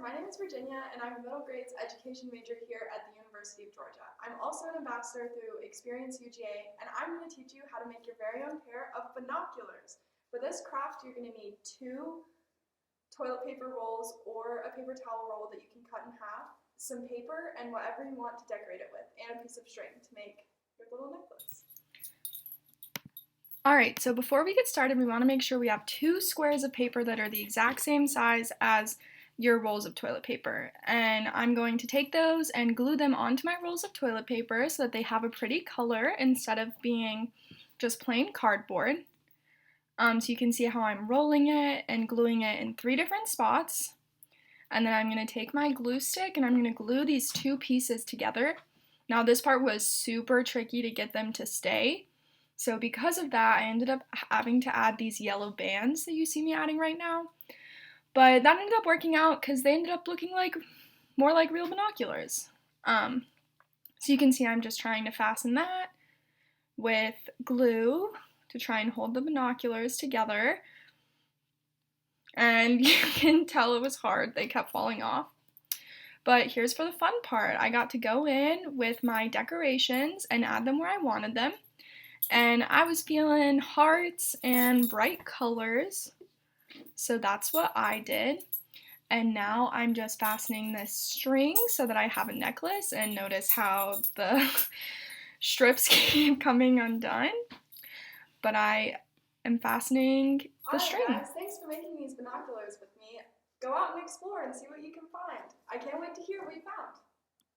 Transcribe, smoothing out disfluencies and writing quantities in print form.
my name is Virginia and I'm a middle grades education major here at the University of Georgia. I'm also an ambassador through Experience UGA and I'm going to teach you how to make your very own pair of binoculars. For this craft, you're going to need 2 toilet paper rolls or a paper towel roll that you can cut in half, some paper, and whatever you want to decorate it with, and a piece of string to make your little necklace. Alright, so before we get started, we want to make sure we have 2 squares of paper that are the exact same size as your rolls of toilet paper. And I'm going to take those and glue them onto my rolls of toilet paper so that they have a pretty color instead of being just plain cardboard. So you can see how I'm rolling it and gluing it in 3 different spots. And then I'm going to take my glue stick and I'm going to glue these 2 pieces together. Now this part was super tricky to get them to stay. So because of that, I ended up having to add these yellow bands that you see me adding right now. But that ended up working out because they ended up looking more like real binoculars. So you can see I'm just trying to fasten that with glue to try and hold the binoculars together. And you can tell it was hard. They kept falling off. But here's for the fun part. I got to go in with my decorations and add them where I wanted them. And I was feeling hearts and bright colors, so that's what I did. And now I'm just fastening this string so that I have a necklace, and notice how the strips keep coming undone. But I am fastening the string. Alright guys, thanks for making these binoculars with me. Go out and explore and see what you can find. I can't wait to hear what you found.